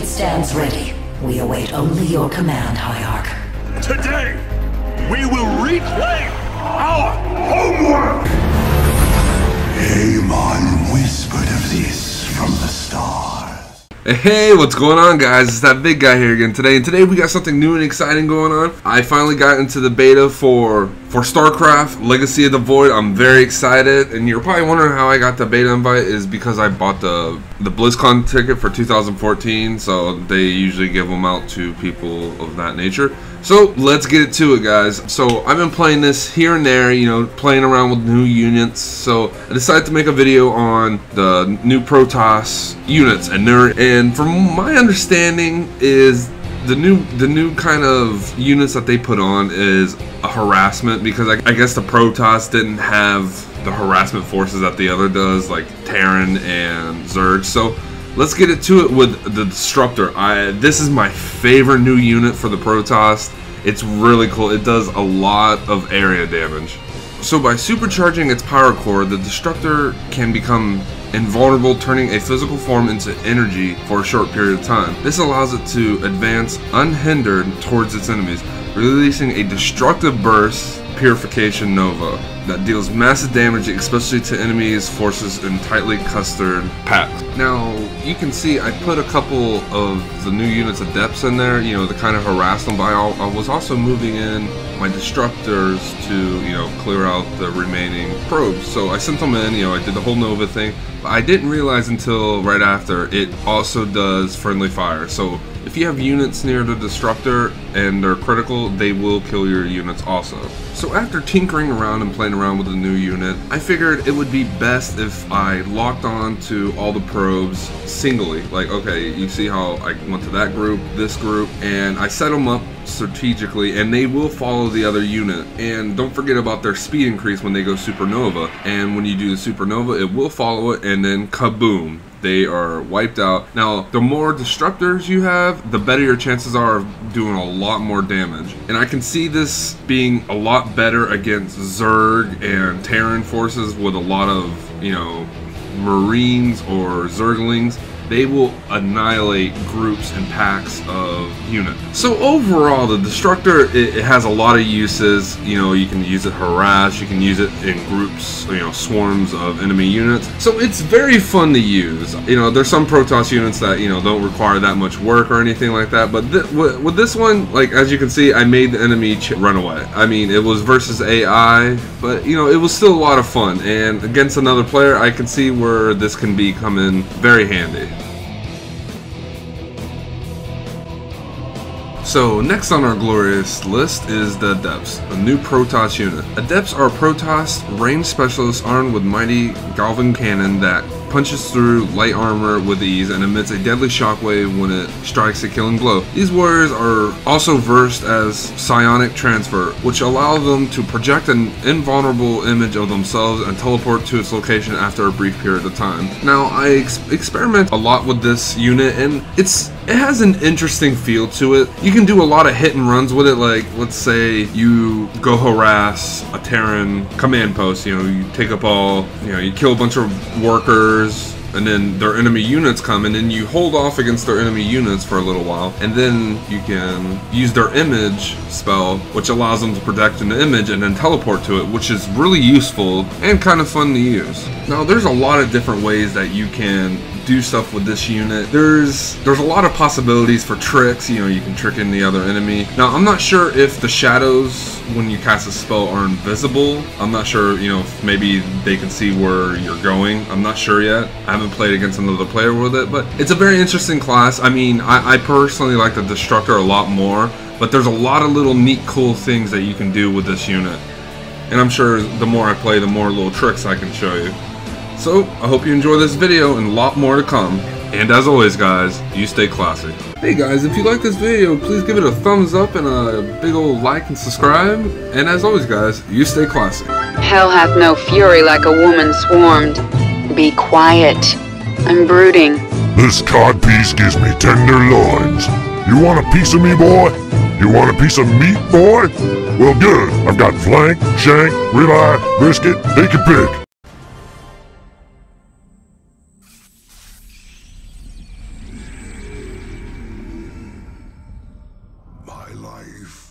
fleet stands ready. We await only your command, Hierarch. Today, we will reclaim our homeworld! Amon whispered of this from the stars. Hey, what's going on, guys? It's that big guy here again today, and today we got something new and exciting going on. I finally got into the beta for StarCraft Legacy of the Void. I'm very excited, and you're probably wondering how I got the beta invite is because I bought the BlizzCon ticket for 2014, so they usually give them out to people of that nature. So let's get it to it, guys. So I've been playing this here and there, you know, playing around with new units. So I decided to make a video on the new Protoss units, and from my understanding is the new kind of units that they put on is a harassment, because I guess the Protoss didn't have the harassment forces that the other does, like Terran and Zerg. So let's get it to it with the Disruptor. This is my favorite new unit for the Protoss. It's really cool. It does a lot of area damage. So by supercharging its power core, the Disruptor can become invulnerable, turning a physical form into energy for a short period of time. This allows it to advance unhindered towards its enemies, releasing a destructive burst purification nova that deals massive damage, especially to enemies' forces in tightly clustered packs. Now, you can see I put a couple of the new units Adepts in there, you know, to kind of harass them, but I was also moving in my Disruptors to, you know, clear out the remaining probes. So I sent them in, you know, I did the whole nova thing, but I didn't realize until right after it also does friendly fire. So if you have units near the Disruptor and they're critical, they will kill your units also. So after tinkering around and playing around with the new unit, I figured it would be best if I locked on to all the probes singly. Like, okay, you see how I went to that group, this group, and I set them up strategically, and they will follow the other unit. And don't forget about their speed increase when they go supernova, and when you do the supernova, it will follow it, and then kaboom, they are wiped out. Now, the more Disruptors you have, the better your chances are of doing a lot more damage. And I can see this being a lot better against Zerg and Terran forces with a lot of, you know, Marines or Zerglings. They will annihilate groups and packs of units. So overall, the Disruptor, it has a lot of uses. You know, you can use it harass, you can use it in groups, you know, swarms of enemy units. So it's very fun to use. You know, there's some Protoss units that, you know, don't require that much work or anything like that. But with this one, like, as you can see, I made the enemy run away. I mean, it was versus AI, but, you know, it was still a lot of fun. And against another player, I can see where this can come in very handy. So next on our glorious list is the Adepts, a new Protoss unit. Adepts are Protoss range specialists armed with mighty Galvan cannon that punches through light armor with ease and emits a deadly shockwave when it strikes a killing blow. These warriors are also versed as psionic transfer, which allow them to project an invulnerable image of themselves and teleport to its location after a brief period of time. Now, I experiment a lot with this unit, and it has an interesting feel to it. You can do a lot of hit and runs with it, like, let's say you go harass a Terran command post, you know, you take up all, you know, you kill a bunch of workers, and then their enemy units come, and then you hold off against their enemy units for a little while, and then you can use their image spell, which allows them to project an image and then teleport to it, which is really useful and kind of fun to use. Now, there's a lot of different ways that you can do stuff with this unit. There's a lot of possibilities for tricks. You know, you can trick in the other enemy. Now, I'm not sure if the shadows when you cast a spell are invisible. I'm not sure, you know, if maybe they can see where you're going. I'm not sure yet. I haven't played against another player with it, but it's a very interesting class. I mean, I personally like the Disruptor a lot more, but there's a lot of little neat cool things that you can do with this unit. And I'm sure the more I play, the more little tricks I can show you. So, I hope you enjoy this video and a lot more to come. And as always, guys, you stay classy. Hey guys, if you like this video, please give it a thumbs up and a big old like and subscribe. And as always, guys, you stay classy. Hell hath no fury like a woman swarmed. Be quiet. I'm brooding. This codpiece gives me tender loins. You want a piece of me, boy? You want a piece of meat, boy? Well, good. I've got flank, shank, ribeye, brisket. Take your pick. my life.